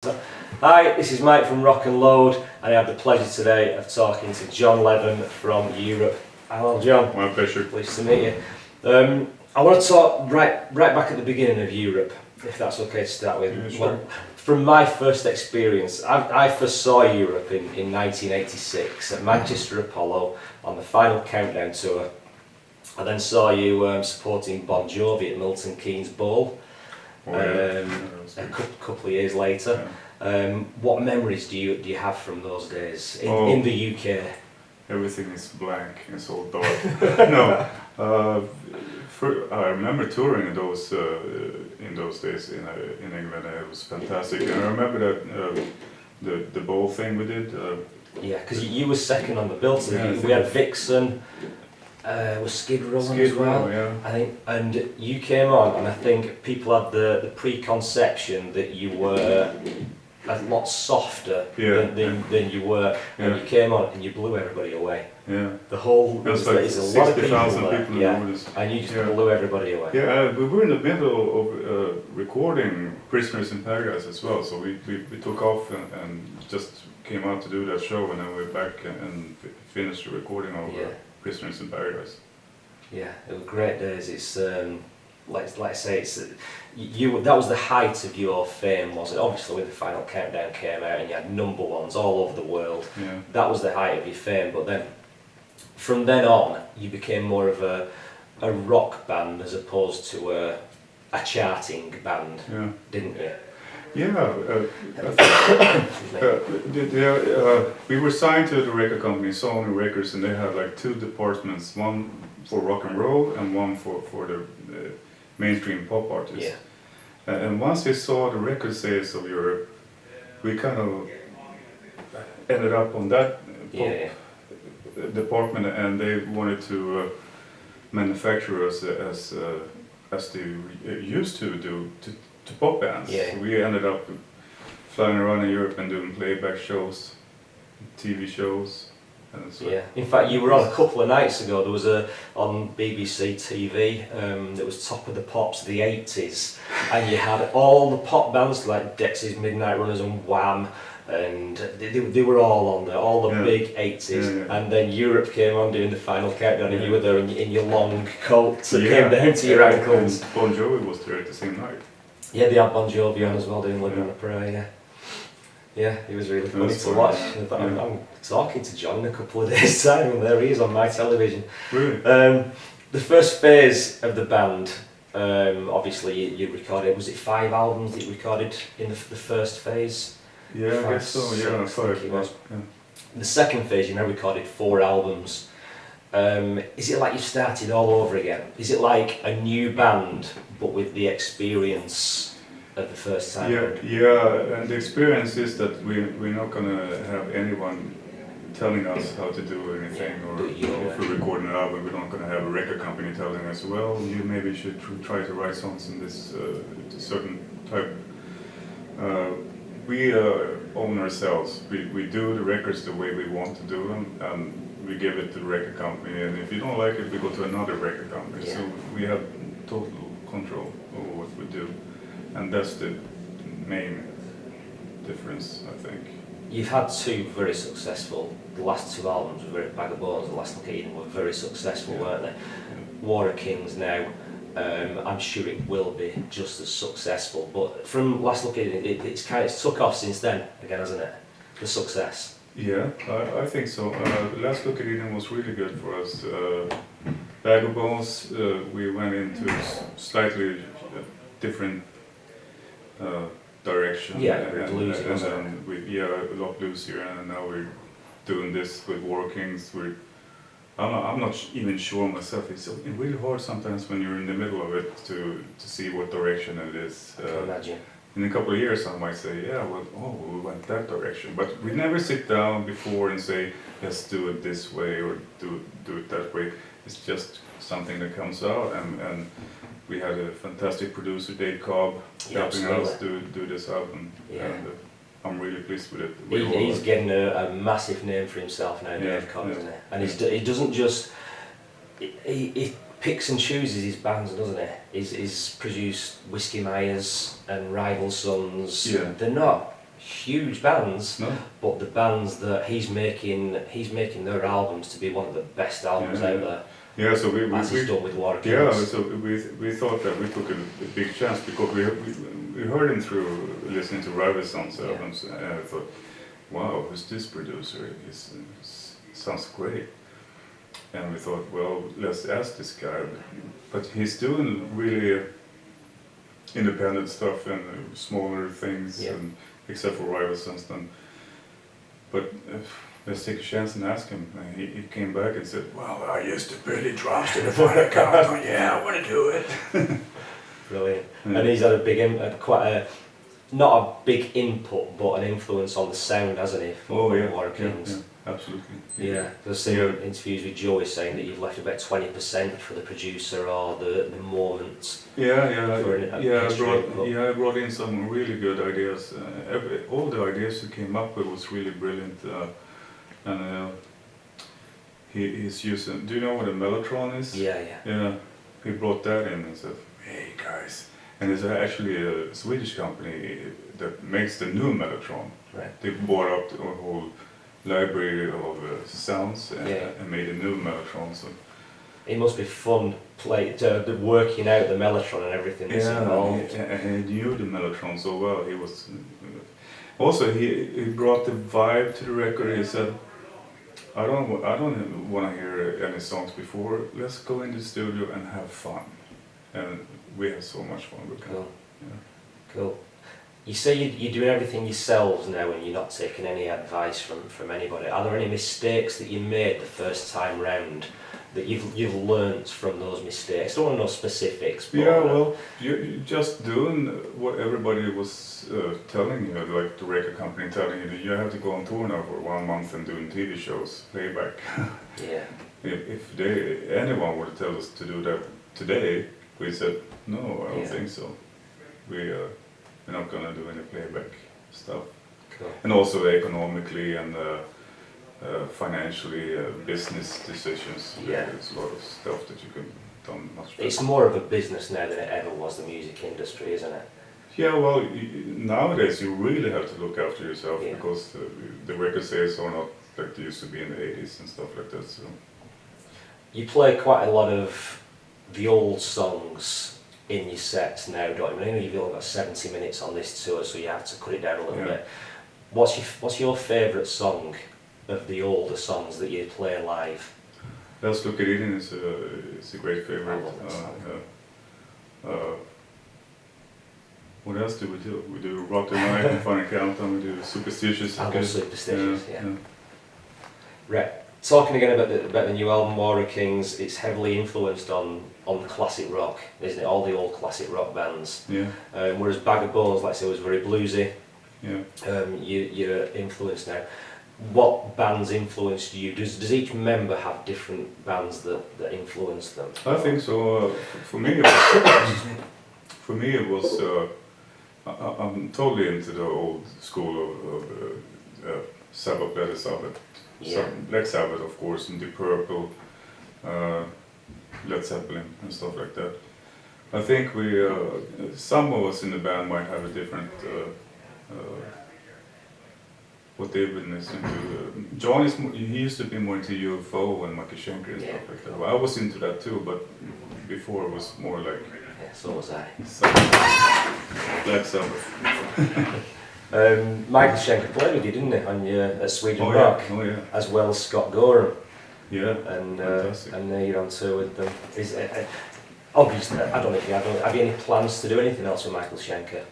Hi, this is Mike from Rock and Load, and I have the pleasure today of talking to John Leven from Europe. Hello, John. My pleasure. Pleased to meet you. I want to talk right back at the beginning of Europe, if that's okay to start with. Yeah, sure. Well, from my first experience, I first saw Europe in 1986 at Manchester Apollo on the final countdown tour. I then saw you supporting Bon Jovi at Milton Keynes Bowl. A couple of years later. What memories do you have from those days in the UK? Everything is blank, it's all dark. No, I remember touring in those days in England. It was fantastic. And I remember that the bowl thing we did. Yeah, because you were second on the bill. So we had Vixen. Was Skid Row as well, yeah. I think, and you came on, and I think people had the preconception that you were a lot softer than you were, and you came on and you blew everybody away. Yeah, the whole there's there's like a lot of 60,000 people people there, in this. and you just blew everybody away. Yeah, we were in the middle of recording Prisoners in Paradise as well, so we took off and just came out to do that show, and then we're back and finished the recording of Prisoners in Paradise. Yeah, it was great days. It's like I say, it's that was the height of your fame, was it? Obviously, when the final countdown came out and you had number ones all over the world, that was the height of your fame. But then, from then on, you became more of a rock band as opposed to a charting band, didn't you? Yeah, we were signed to the record company, Sony Records, and they had like two departments, one for rock and roll and one for the mainstream pop artists. Yeah. And once we saw the record sales of Europe, we kind of ended up on that pop department, and they wanted to manufacture us as they used to do to pop bands. Yeah. So we ended up flying around in Europe and doing playback shows, TV shows. And so In fact, you were on a couple of nights ago. There was on BBC TV. That was Top of the Pops, the '80s, and you had all the pop bands like Dexys, Midnight Runners, and Wham, and they were all on there, all the big '80s. And then Europe came on doing the final countdown, and you were there in your long coat that came down to your ankles. And Bon Jovi was there at the same night. Yeah, they had Bon Jovi on as well, doing Living on a Prayer. Yeah, it was really funny to watch. I'm talking to John in a couple of days' time, and there he is on my television. Really? The first phase of the band, obviously you recorded, was it 5 albums that you recorded in the first phase? Yeah, I guess so, yeah, 5. It was. The second phase, you now recorded 4 albums. Is it like you started all over again? Is it like a new band, but with the experience of the first time? Yeah, and the experience is that we're not going to have anyone telling us how to do anything, or if we're recording an album, we're not going to have a record company telling us, well, you maybe should try to write songs in this certain type. We own ourselves. We do the records the way we want to do them, and we give it to the record company, and if you don't like it, we go to another record company. So we have total control over what we do, and that's the main difference, I think. You've had 2 very successful, the last 2 albums were Bag of Bones and Last Look at Eden were very successful, weren't they? War of Kings now, I'm sure it will be just as successful, but from Last Look at Eden, it's took off since then again, hasn't it? The success. Yeah, I think so. Last Look at Eden was really good for us. Bag of Bones, we went into slightly different direction. Bluesy, and a lot bluesier, and now we're doing this with War Kings. I'm not even sure myself. It's really hard sometimes when you're in the middle of it to see what direction it is. I can imagine. In a couple of years I might say, we went that direction. But we never sit down before and say, let's do it this way or do it that way. It's just something that comes out, and we had a fantastic producer, Dave Cobb, helping us do this album. And I'm really pleased with it. He's getting a massive name for himself now, Dave Cobb, isn't he? And he doesn't just... He picks and chooses his bands, doesn't he? He's produced Whiskey Myers and Rival Sons. Yeah. They're not huge bands, No. but the bands that he's making their albums to be one of the best albums out there. Yeah, so As he's done with War of yeah, Kings. so we thought that we took a big chance because we heard him through listening to Riverson's albums, and I thought, wow, who's this producer? He sounds great. And we thought, well, let's ask this guy. But he's doing really independent stuff and smaller things, and except for Riverson's. But let's take a chance and ask him. And he came back and said, well, I used to play the drums to the final count. Yeah, I want to do it. Brilliant. And he's had a big, not a big input, but an influence on the sound, hasn't he? Oh yeah, War of Kings. Yeah, absolutely. Yeah, I've seen interviews with Joey saying that you've left about 20% for the producer or the moment. I brought in some really good ideas. All the ideas he came up with was really brilliant. And he's using. Do you know what a mellotron is? Yeah. Yeah, he brought that in and said, "Hey guys," and there's actually a Swedish company that makes the new mellotron. Right. They bought up the whole library of sounds and made a new mellotron. So it must be fun working out the mellotron and everything that's involved. And he knew the mellotron so well. He was also he brought the vibe to the record. He said, I don't want to hear any songs before. Let's go in the studio and have fun. And we had so much fun with Cool. Yeah. Cool. You say you're doing everything yourselves now and you're not taking any advice from anybody. Are there any mistakes that you made the first time round that you've learnt from those mistakes? I don't want to know specifics. But you're just doing what everybody was telling you, like the record company telling you that you have to go on tour now for 1 month and doing TV shows, playback. Yeah. If anyone would tell us to do that today, we said, no, I don't think so. We're not going to do any playback stuff. Cool. And also economically and financially, business decisions. Yeah. There's a lot of stuff that you can done much better. It's more of a business now than it ever was, the music industry, isn't it? Yeah, well, nowadays you really have to look after yourself because the record sales are not like they used to be in the 80s and stuff like that. So you play quite a lot of the old songs in your sets now, don't you? I know you've only got 70 minutes on this tour, so you have to cut it down a little bit. What's your favourite song of the older songs that you play live? Let's Look at It, and it's a great favourite. I love that song. What else do? We do Rock the Night and Final Countdown, we do Superstitious. I love Superstitious, yeah. Right. Talking again about the new album War of Kings, it's heavily influenced on classic rock, isn't it? All the old classic rock bands. Yeah. Whereas Bag of Bones, like I say, was very bluesy. Yeah. You're influenced now. What bands influenced you? Does each member have different bands that influence them? I think so. For me, it was. I'm totally into the old school of Sabbath, Black Sabbath. Black Sabbath, of course, and Deep Purple, Led Zeppelin, and stuff like that. I think some of us in the band might have a different. What they've been listening to. John he used to be more into UFO and Michael Schenker and stuff like that. Well, I was into that too, but before it was more like. Yeah, so was I. Black Sabbath. Michael Schenker played with you, didn't he, on your Sweden Rock, as well as Scott Gorham. Yeah. And now you're on tour with them. Obviously, I don't know if you have you any plans to do anything else with Michael Schenker?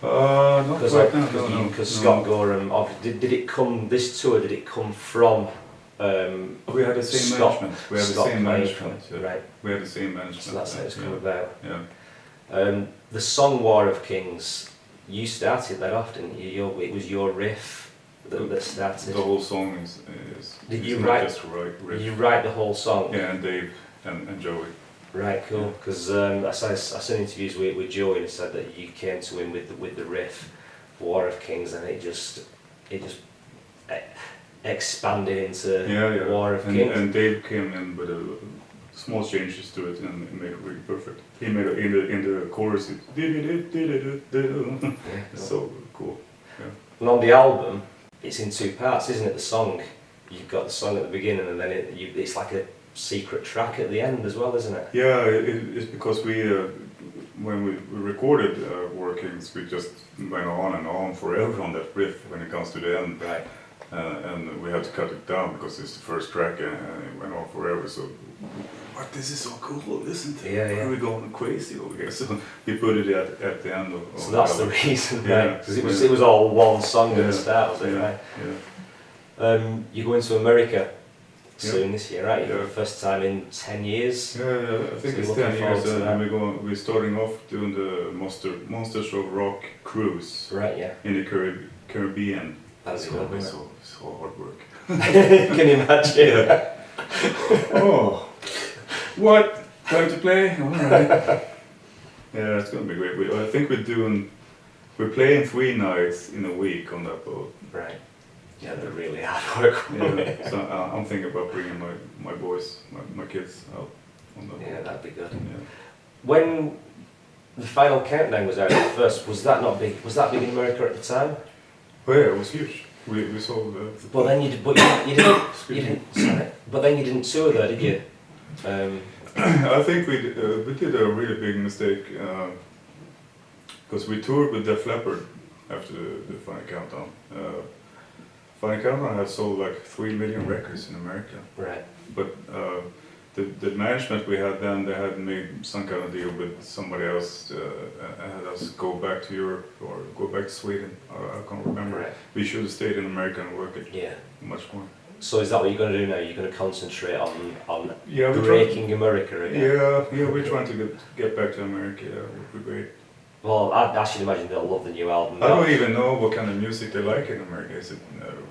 Not right now. No. Because Scott Gorham, did it come? This tour, did it come from? We had the same management. We had the same management. Right. We had the same management. So that's how it's come about. Yeah. The song War of Kings, you started that off, didn't you? It was your riff that started. The whole song is Did you not write? Just riff. Did you write the whole song? Yeah, and Dave and Joey. Right, cool. Because I saw interviews with Joey and said that you came to him with the riff for War of Kings, and it just expanded into War of Kings. And Dave came in with small changes to it and made it really perfect. He made it in the chorus. It's so cool. Yeah. And on the album, it's in two parts, isn't it? The song, you've got the song at the beginning, and then it's like a secret track at the end as well, isn't it? Yeah, it's because we, when we recorded Workings, we just went on and on forever on that riff when it comes to the end. Right. And we had to cut it down because it's the first track and it went on forever. So, but this is so cool, isn't it? Yeah, yeah. We're going crazy over here. So we put it at the end of So that's the reason, yeah, right? Because it was all one song at the start, was it, yeah, right? Yeah. You're going to America soon this year, right? Yeah. For the first time in 10 years? Yeah, I think So it's you're 10 looking years forward to and we're starting off doing the Monsters of Rock cruise Right, yeah. in the Caribbean. That's so, good, so hard work. Can you imagine? Yeah. Oh, what? Time to play? All right. Yeah, it's gonna be great. I think we're playing 3 nights in a week on that boat. Right. Yeah, they're really hard work. Yeah. So I'm thinking about bringing my boys, my kids out on that boat. Yeah, that'd be good. Yeah. When the final countdown was out at first, was that not big? Was that big in America at the time? Oh yeah, it was huge. We saw the. But then you didn't. Sorry. But then you didn't tour there, did you? I think we did a really big mistake because we toured with Def Leppard after the Final Countdown. Final Countdown had sold like 3 million records in America. Right. But the management we had then, they had made some kind of deal with somebody else and had us go back to Europe or go back to Sweden. I can't remember. Right. We should have stayed in America and worked it Yeah. much more. So is that what you're going to do now? You're going to concentrate on Yeah, breaking America again? Yeah, we're trying to get back to America. Yeah, it would be great. Well, I should imagine they'll love the new album. I don't even know what kind of music they like in America. Is it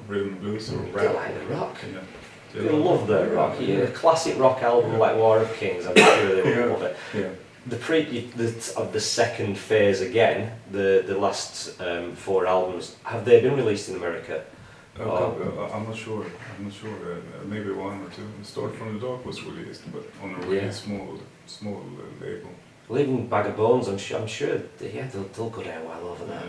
rhythm and blues or They rap? like the rock. Yeah. They love the rock. Yeah, a classic rock album like War of Kings. I'm sure they will love it. Yeah. Of the second phase again, the last 4 albums, have they been released in America? I'm not sure. Maybe 1 or 2. Start from the Dark was released, but on a really small label. Well, even Bag of Bones, I'm sure they'll go down well over there.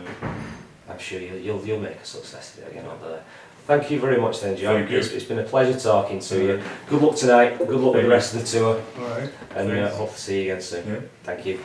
I'm sure you'll make a success of it again over there. Thank you very much then, John. Thank you. It's been a pleasure talking to you. Good luck tonight, good luck with the rest of the tour, All right. and hope to see you again soon. Yeah. Thank you.